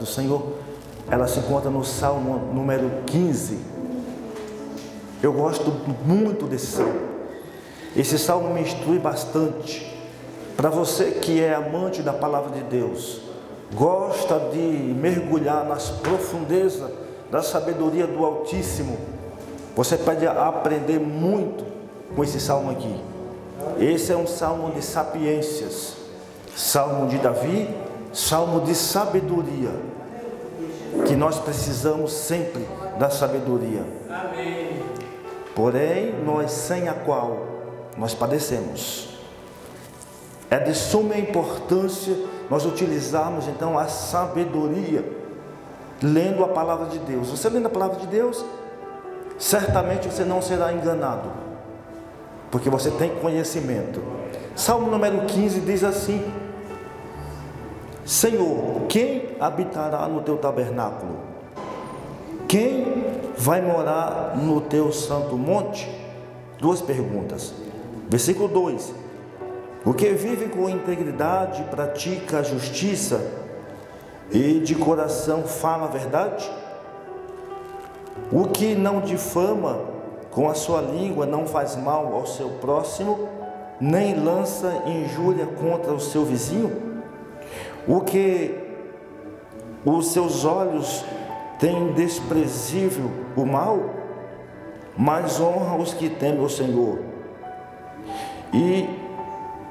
do Senhor, ela se encontra no Salmo número 15. Eu gosto muito desse salmo. Esse salmo me instrui bastante. Para você que é amante da palavra de Deus, gosta de mergulhar nas profundezas da sabedoria do Altíssimo, você pode aprender muito com esse salmo aqui. Esse é um salmo de sapiências, salmo de Davi, salmo de sabedoria, que nós precisamos sempre da sabedoria. Amém. Porém, nós sem a qual nós padecemos. É de suma importância nós utilizarmos então a sabedoria, lendo a palavra de Deus. Você lendo a palavra de Deus, certamente você não será enganado, porque você tem conhecimento. Salmo número 15 diz assim: Senhor, quem habitará no teu tabernáculo? Quem vai morar no teu santo monte? Duas perguntas. Versículo 2: o que vive com integridade, pratica a justiça e de coração fala a verdade? O que não difama com a sua língua, não faz mal ao seu próximo, nem lança injúria contra o seu vizinho? O que os seus olhos têm desprezível o mal, mas honra os que temem o Senhor, e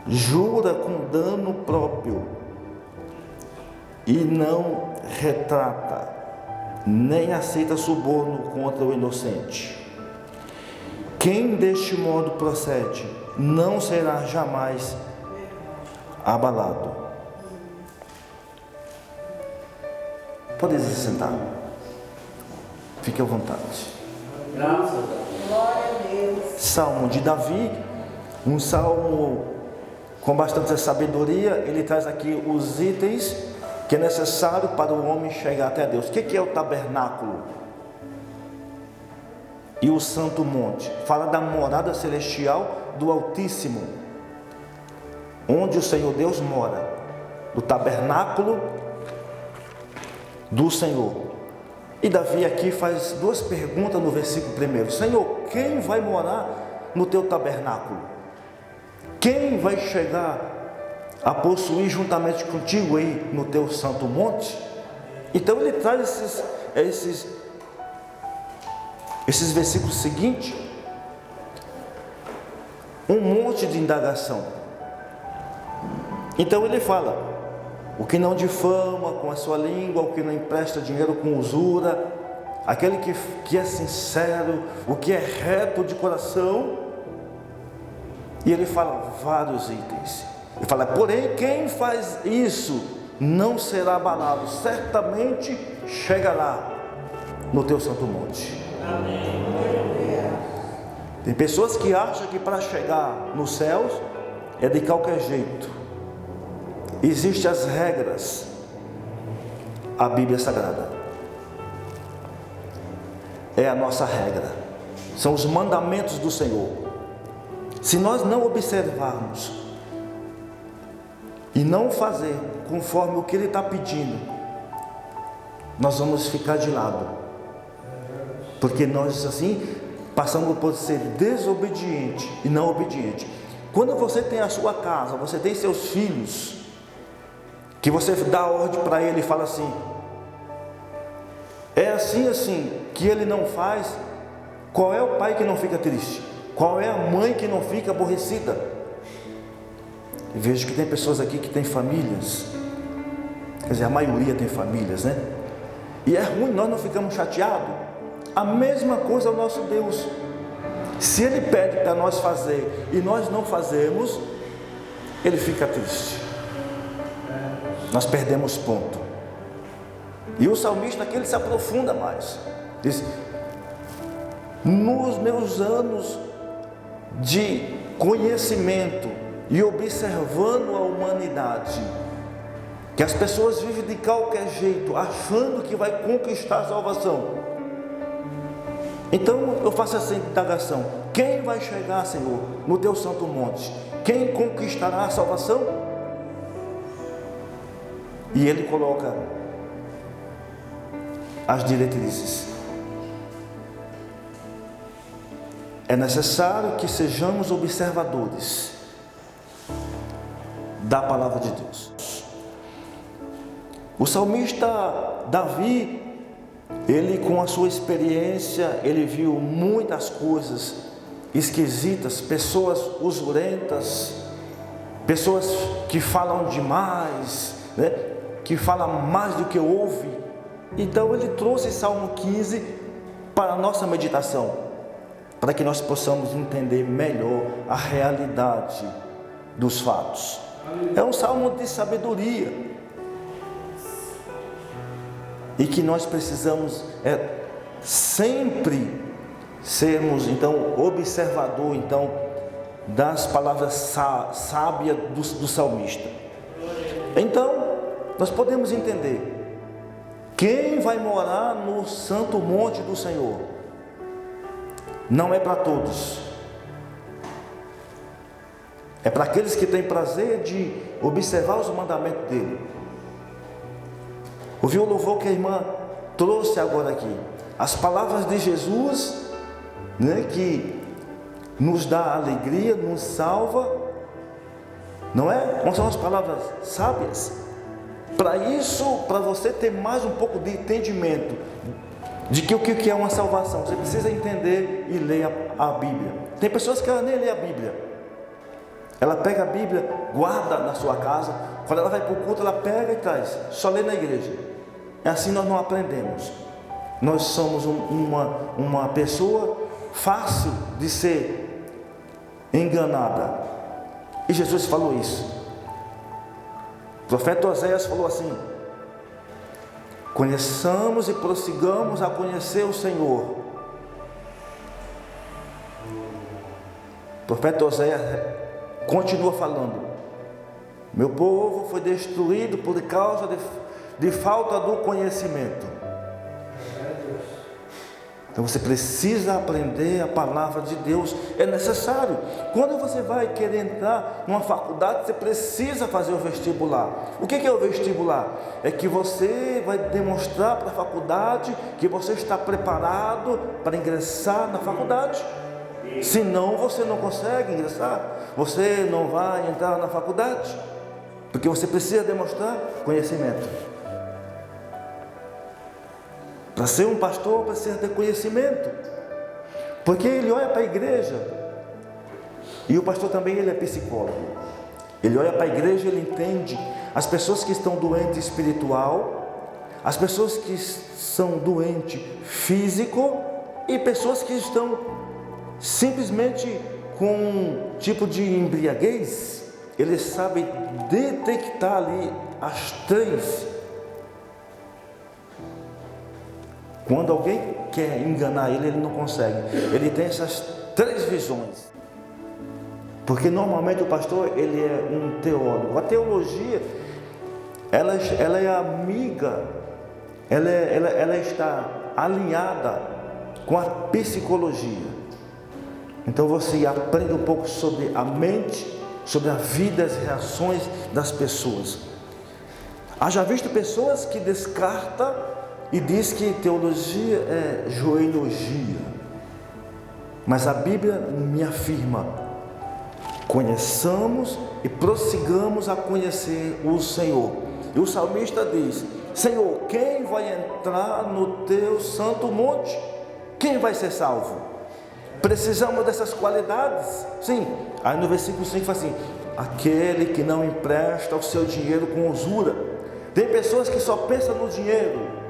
jura com dano próprio, e não retrata, nem aceita suborno contra o inocente. Quem deste modo procede, não será jamais abalado. Pode se sentar. Fique à vontade. Graças a Deus. Glória a Deus. Salmo de Davi, um salmo com bastante sabedoria. Ele traz aqui os itens que é necessário para o homem chegar até Deus. O que é o tabernáculo? E o santo monte? Fala da morada celestial do Altíssimo, onde o Senhor Deus mora. Do tabernáculo do Senhor. E Davi aqui faz duas perguntas no versículo 1. Senhor, quem vai morar no teu tabernáculo? Quem vai chegar a possuir juntamente contigo aí no teu santo monte? Então ele traz esses versículos seguintes, um monte de indagação. Então ele fala: o que não difama com a sua língua, o que não empresta dinheiro com usura, aquele que é sincero, o que é reto de coração. E ele fala vários itens. Ele fala: porém, quem faz isso não será abalado, certamente chegará no teu santo monte. Amém. Tem pessoas que acham que para chegar nos céus é de qualquer jeito. Existem as regras, a Bíblia Sagrada é a nossa regra, são os mandamentos do Senhor. Se nós não observarmos e não fazer conforme o que Ele está pedindo, nós vamos ficar de lado, porque nós assim passamos por ser desobediente e não obediente. Quando você tem a sua casa, você tem seus filhos, que você dá ordem para ele e fala assim: é assim que ele não faz, qual é o pai que não fica triste? Qual é a mãe que não fica aborrecida? Eu vejo que tem pessoas aqui que têm famílias, quer dizer, a maioria tem famílias, né? E é ruim, nós não ficamos chateados. A mesma coisa é o nosso Deus. Se Ele pede para nós fazer e nós não fazemos, Ele fica triste. Nós perdemos ponto. E o salmista aqui, ele se aprofunda mais. Diz: nos meus anos de conhecimento e observando a humanidade, que as pessoas vivem de qualquer jeito, achando que vai conquistar a salvação. Então eu faço essa indagação: quem vai chegar, Senhor, no teu santo monte? Quem conquistará a salvação? E ele coloca as diretrizes. É necessário que sejamos observadores da palavra de Deus. O salmista Davi, ele com a sua experiência, ele viu muitas coisas esquisitas, pessoas usurentas, pessoas que falam demais, né? Que falam mais do que ouve. Então ele trouxe Salmo 15 para a nossa meditação, para que nós possamos entender melhor a realidade dos fatos. É um salmo de sabedoria, e que nós precisamos sempre sermos então observador então das palavras sábias do salmista. Então nós podemos entender quem vai morar no santo monte do Senhor. Não é para todos, é para aqueles que têm prazer de observar os mandamentos dele. Ouviu o louvor que a irmã trouxe agora aqui? As palavras de Jesus, né, que nos dá alegria, nos salva, não é? Não são as palavras sábias? Para isso, para você ter mais um pouco de entendimento de que o que é uma salvação, você precisa entender e ler a Bíblia. Tem pessoas que nem lê a Bíblia. Ela pega a Bíblia, guarda na sua casa, quando ela vai para o culto, ela pega e traz, só lê na igreja. É assim nós não aprendemos. Nós somos uma pessoa fácil de ser enganada. E Jesus falou isso. O profeta Oséias falou assim: conheçamos e prossigamos a conhecer o Senhor. O profeta Oséias continua falando: meu povo foi destruído por causa de falta do conhecimento. Então você precisa aprender a palavra de Deus, é necessário. Quando você vai querer entrar numa faculdade, você precisa fazer o vestibular. O que é o vestibular? É que você vai demonstrar para a faculdade que você está preparado para ingressar na faculdade. Senão você não consegue ingressar, você não vai entrar na faculdade, porque você precisa demonstrar conhecimento. Para ser um pastor precisa ter conhecimento, porque ele olha para a igreja, e o pastor também ele é psicólogo. Ele olha para a igreja, ele entende as pessoas que estão doentes espiritual, as pessoas que são doentes físico e pessoas que estão simplesmente com um tipo de embriaguez. Ele sabe detectar ali as três. Quando alguém quer enganar ele, ele não consegue. Ele tem essas três visões. Porque normalmente o pastor, ele é um teólogo. A teologia, ela é amiga, ela está alinhada com a psicologia. Então você aprende um pouco sobre a mente, sobre a vida, as reações das pessoas. Haja visto pessoas que descartam e diz que teologia é joelhogia, mas a Bíblia me afirma: conheçamos e prossigamos a conhecer o Senhor. E o salmista diz: Senhor, quem vai entrar no teu santo monte? Quem vai ser salvo? Precisamos dessas qualidades? Sim. Aí no versículo 5 fala assim: aquele que não empresta o seu dinheiro com usura. Tem pessoas que só pensam no dinheiro.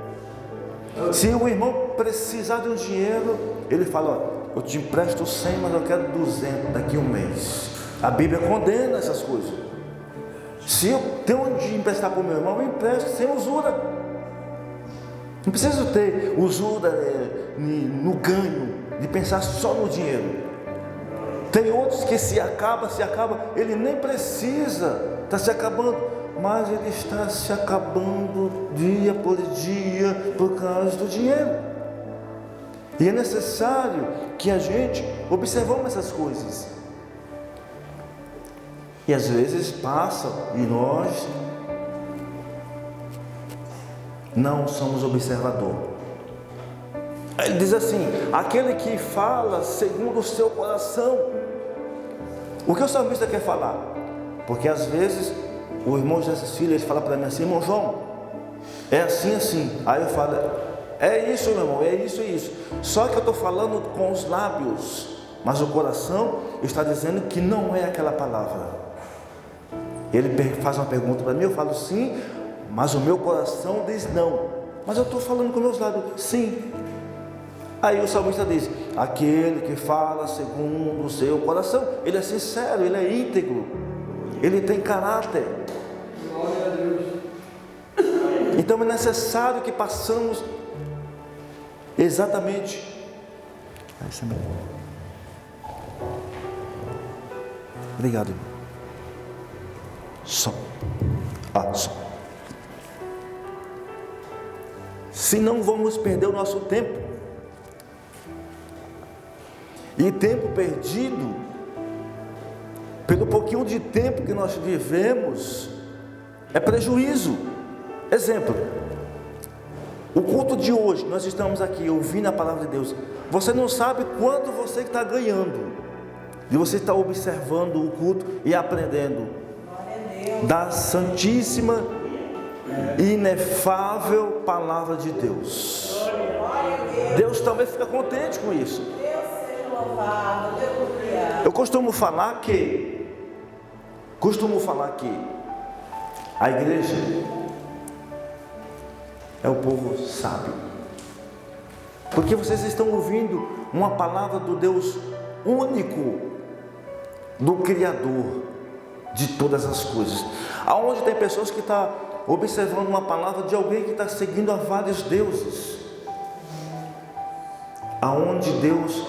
Se o irmão precisar de um dinheiro, ele fala: ó, eu te empresto 100, mas eu quero 200 daqui a um mês. A Bíblia condena essas coisas. Se eu tenho de emprestar para o meu irmão, eu empresto sem usura. Não preciso ter usura no ganho, de pensar só no dinheiro. Tem outros que se acaba, ele nem precisa, está se acabando, mas ele está se acabando dia por dia por causa do dinheiro. E é necessário que a gente observamos essas coisas. E às vezes passam e nós não somos observador. Ele diz assim: aquele que fala segundo o seu coração. O que o salmista quer falar? Porque às vezes o irmão Jesus Filho, ele fala para mim assim: irmão João, é assim, assim. Aí eu falo: é isso, meu irmão, é isso e isso. Só que eu estou falando com os lábios, mas o coração está dizendo que não é aquela palavra. Ele faz uma pergunta para mim, eu falo sim, mas o meu coração diz não. Mas eu estou falando com meus lábios, sim. Aí o salmista diz: aquele que fala segundo o seu coração, ele é sincero, ele é íntegro, ele tem caráter. Glória a Deus. Então é necessário que passamos exatamente. Obrigado, irmão. Som. Som. Se não vamos perder o nosso tempo. E tempo perdido, pelo pouquinho de tempo que nós vivemos, é prejuízo. Exemplo, o culto de hoje, nós estamos aqui ouvindo a palavra de Deus. Você não sabe quanto você está ganhando, de você estar observando o culto e aprendendo da santíssima e inefável palavra de Deus. Deus também fica contente com isso. Eu costumo falar que a igreja é o povo sábio, porque vocês estão ouvindo uma palavra do Deus único, do Criador de todas as coisas. Aonde tem pessoas que estão observando uma palavra de alguém que está seguindo a vários deuses. Aonde Deus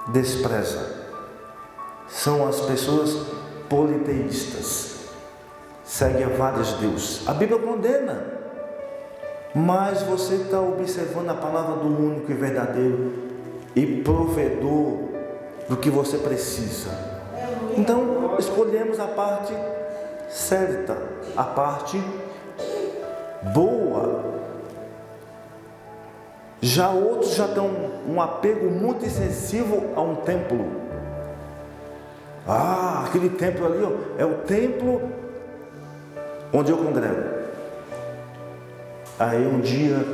despreza são as pessoas politeístas, seguem a vários deuses. A Bíblia condena, mas você está observando a palavra do único e verdadeiro e provedor do que você precisa. Então escolhemos a parte certa, a parte boa. Já outros já estão um apego muito excessivo a um templo. Aquele templo ali, é o templo onde eu congrego. Aí um dia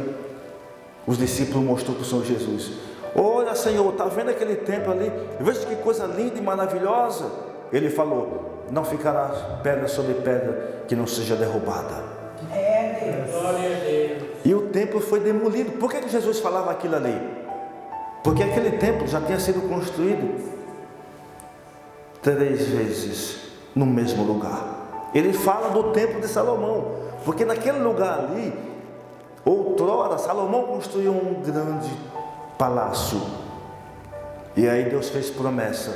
os discípulos mostrou para o Senhor Jesus: olha, Senhor, está vendo aquele templo ali? Veja que coisa linda e maravilhosa. Ele falou: não ficará pedra sobre pedra que não seja derrubada. Glória a Deus. E o templo foi demolido. Por que Jesus falava aquilo ali? Porque aquele templo já tinha sido construído 3 vezes no mesmo lugar. Ele fala do templo de Salomão, porque naquele lugar ali, outrora, Salomão construiu um grande palácio. E aí Deus fez promessa: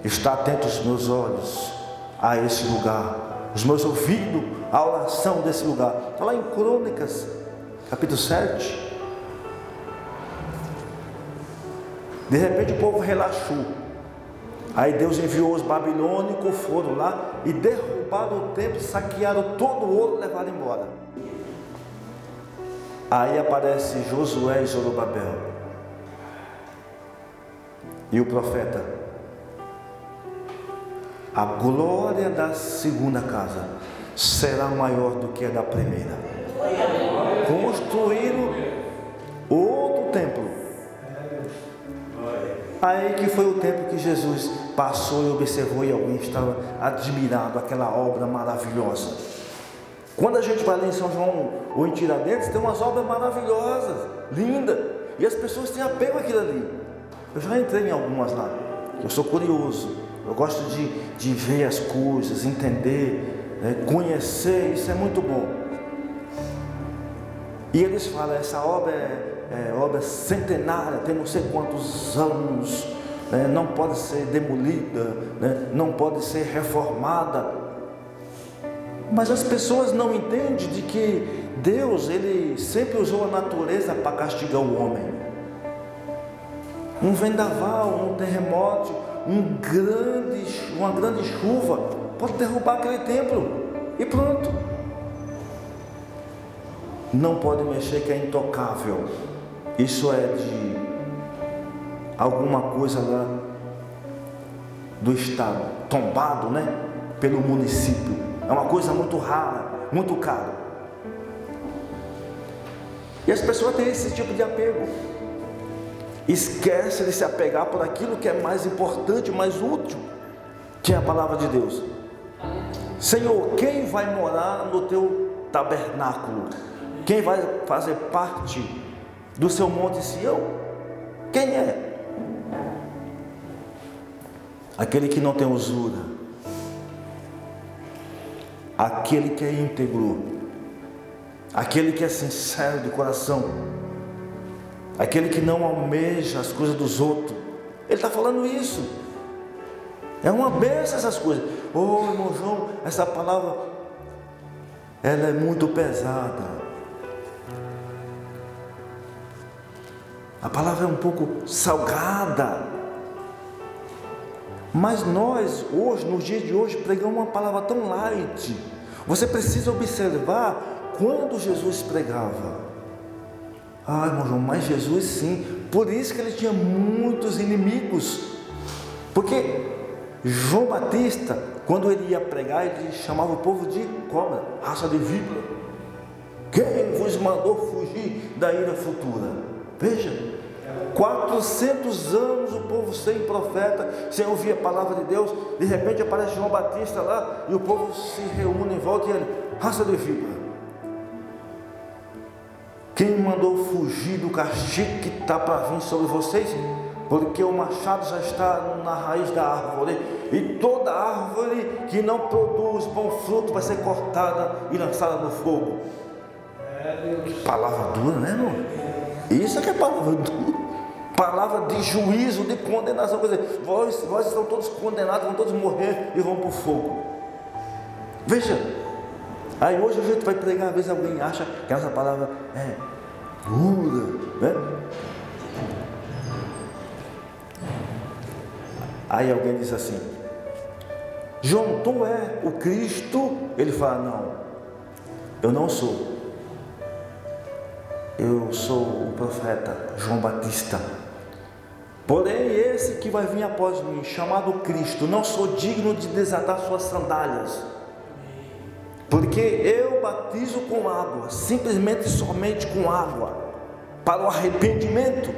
está atento os meus olhos a esse lugar, os meus ouvidos à oração desse lugar. Está lá em Crônicas, capítulo 7. De repente o povo relaxou. Aí Deus enviou os babilônicos, foram lá e derrubaram o templo, saquearam todo o ouro e levaram embora. Aí aparece Josué e Zorobabel e o profeta: a glória da segunda casa será maior do que a da primeira. Construíram outro templo. Aí que foi o tempo que Jesus passou e observou, e alguém estava admirado aquela obra maravilhosa. Quando a gente vai lá em São João ou em Tiradentes, tem umas obras maravilhosas, lindas, e as pessoas têm apego àquilo ali. Eu já entrei em algumas lá. Eu sou curioso, eu gosto de ver as coisas, entender, conhecer, isso é muito bom. E eles falam: essa obra é obra centenária, tem não sei quantos anos, não pode ser demolida, não pode ser reformada. Mas as pessoas não entendem de que Deus, Ele sempre usou a natureza para castigar o homem. Um vendaval, um terremoto, uma grande chuva pode derrubar aquele templo e pronto. não pode mexer, que é intocável. Isso é de alguma coisa lá do estado, tombado, né? Pelo município. É uma coisa muito rara, muito cara. E as pessoas têm esse tipo de apego. Esquece de se apegar por aquilo que é mais importante, mais útil, que é a palavra de Deus. Senhor, quem vai morar no teu tabernáculo? Quem vai fazer parte do seu monte Sião? Quem é? Aquele que não tem usura, aquele que é íntegro, aquele que é sincero de coração, aquele que não almeja as coisas dos outros. Ele está falando isso. É uma bênção essas coisas. Oh, irmão João, essa palavra, ela é muito pesada. A palavra é um pouco salgada. Mas nós, hoje, nos dias de hoje, pregamos uma palavra tão light. Você precisa observar quando Jesus pregava. Ah, irmão João, mas Jesus sim. Por isso que ele tinha muitos inimigos. Porque João Batista, quando ele ia pregar, ele chamava o povo de cobra, raça de víbora. Quem vos mandou fugir da ira futura? Veja, 400 anos o povo sem profeta, sem ouvir a palavra de Deus. De repente aparece João Batista lá e o povo se reúne em volta e ele, raça de víbora. Quem mandou fugir do castigo que está para vir sobre vocês? Porque o machado já está na raiz da árvore, e toda árvore que não produz bom fruto vai ser cortada e lançada no fogo. Que palavra dura, né, irmão? Isso é que é palavra dura. Palavra de juízo, de condenação. Quer dizer, vós estão todos condenados, vão todos morrer e vão para o fogo. Veja, aí hoje a gente vai pregar, às vezes alguém acha que essa palavra é dura, né? Aí alguém diz assim, João, tu é o Cristo? Ele fala, não, eu não sou. Eu sou o profeta João Batista. Porém, esse que vai vir após mim, chamado Cristo, não sou digno de desatar suas sandálias. Porque eu batizo com água, simplesmente somente com água, para o arrependimento.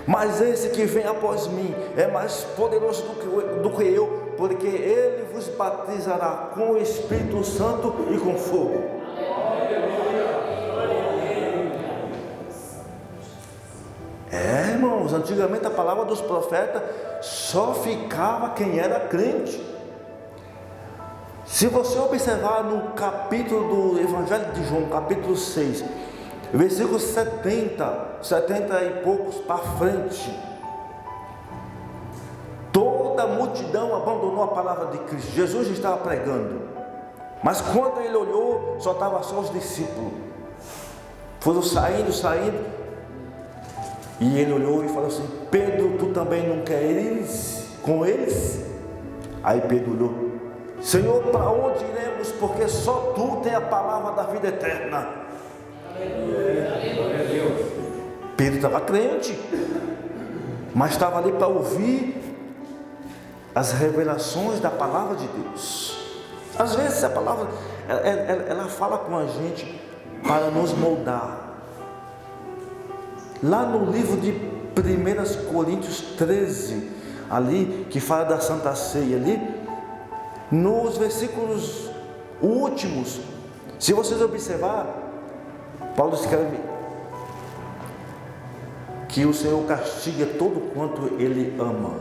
Mas esse que vem após mim é mais poderoso do que eu, porque ele vos batizará com o Espírito Santo e com fogo. Irmãos, antigamente a palavra dos profetas só ficava quem era crente. Se você observar no capítulo do Evangelho de João, capítulo 6, versículos 70 e poucos para frente, toda a multidão abandonou a palavra de Cristo. Jesus estava pregando, mas quando ele olhou, só estavam só os discípulos. Foram saindo, e ele olhou e falou assim, Pedro, tu também não queres com eles? Aí Pedro olhou, Senhor, para onde iremos? Porque só tu tem a palavra da vida eterna. Pedro estava crente, mas estava ali para ouvir as revelações da palavra de Deus. Às vezes a palavra ela fala com a gente para nos moldar. Lá no livro de 1 Coríntios 13, ali que fala da Santa Ceia, ali nos versículos últimos, se vocês observar, Paulo escreve que o Senhor castiga todo quanto Ele ama.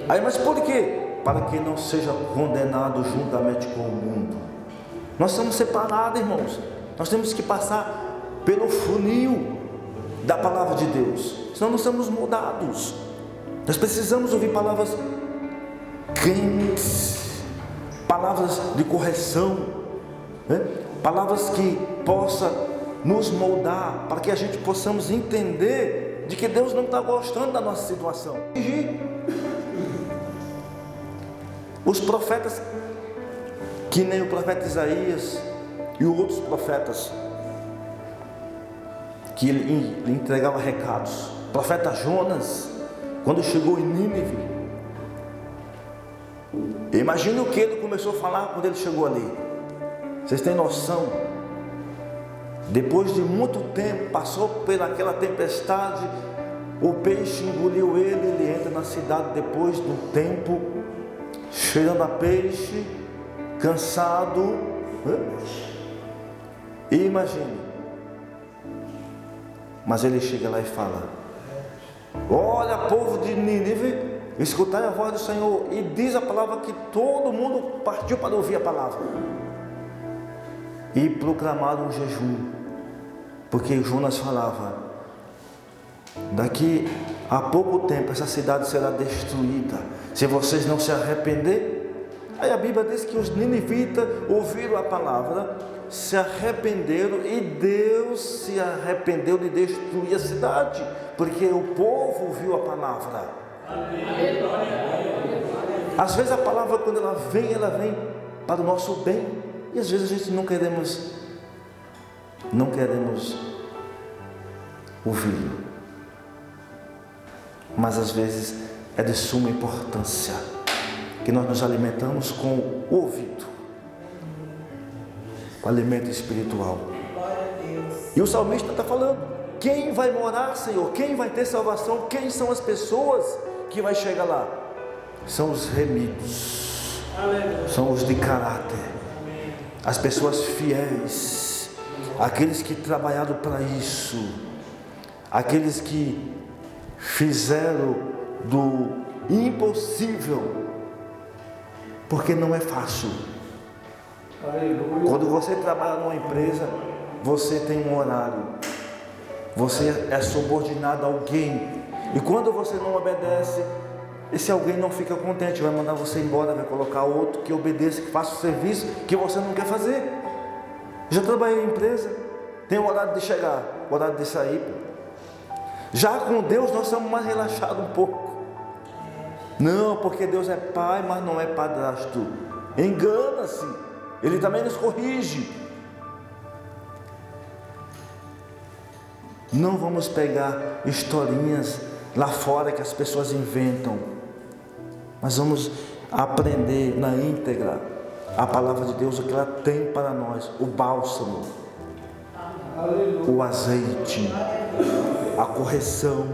Aí, mas por quê? Para que não seja condenado juntamente com o mundo. Nós estamos separados, irmãos. Nós temos que passar pelo funil da palavra de Deus, senão nós somos moldados. Nós precisamos ouvir palavras quentes, palavras de correção, né? Palavras que possam nos moldar, para que a gente possamos entender de que Deus não está gostando da nossa situação. Os profetas, que nem o profeta Isaías e outros profetas, que ele entregava recados. O profeta Jonas, quando chegou em Nínive, imagina o que ele começou a falar quando ele chegou ali. Vocês têm noção? Depois de muito tempo, passou pelaquela tempestade, o peixe engoliu ele entra na cidade depois de um tempo, cheirando a peixe, cansado. E imagine, mas ele chega lá e fala: olha, povo de Nínive, escutai a voz do Senhor. E diz a palavra que todo mundo partiu para ouvir a palavra e proclamaram um jejum, porque Jonas falava: daqui a pouco tempo essa cidade será destruída, se vocês não se arrepender. Aí a Bíblia diz que os ninivitas ouviram a palavra, se arrependeram, e Deus se arrependeu de destruir a cidade, porque o povo ouviu a palavra. Às vezes a palavra, quando ela vem para o nosso bem, e às vezes a gente não queremos ouvir, mas às vezes é de suma importância que nós nos alimentamos com o ouvido, o alimento espiritual. E o salmista está falando: quem vai morar, Senhor? Quem vai ter salvação? Quem são as pessoas que vai chegar lá? São os remidos, são os de caráter, as pessoas fiéis, aqueles que trabalharam para isso, aqueles que fizeram do impossível, porque não é fácil. Quando você trabalha numa empresa, você tem um horário, você é subordinado a alguém, e quando você não obedece, esse alguém não fica contente, vai mandar você embora, vai colocar outro que obedeça, que faça o serviço que você não quer fazer. Já trabalhei em empresa, tem o horário de chegar, o horário de sair. Já com Deus nós somos mais relaxados um pouco. Não, porque Deus é pai, mas não é padrasto. Engana-se, Ele também nos corrige. Não vamos pegar historinhas lá fora que as pessoas inventam, mas vamos aprender na íntegra a palavra de Deus, o que ela tem para nós: o bálsamo, o azeite, a correção,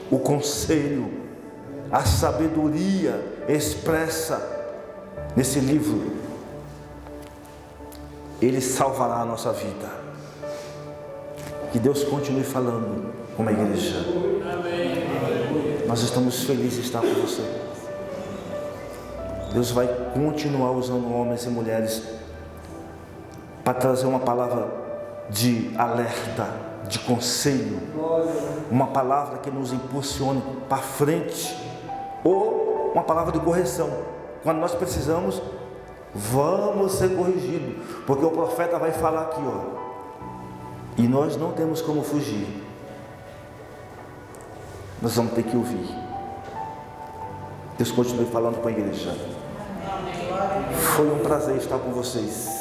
o conselho, a sabedoria expressa nesse livro. Ele salvará a nossa vida. Que Deus continue falando com a igreja. Nós estamos felizes de estar com você. Deus vai continuar usando homens e mulheres para trazer uma palavra de alerta, de conselho, uma palavra que nos impulsione para frente, ou uma palavra de correção. Quando nós precisamos, vamos ser corrigidos, porque o profeta vai falar aqui, e nós não temos como fugir. Nós vamos ter que ouvir. Deus continue falando com a igreja. Foi um prazer estar com vocês.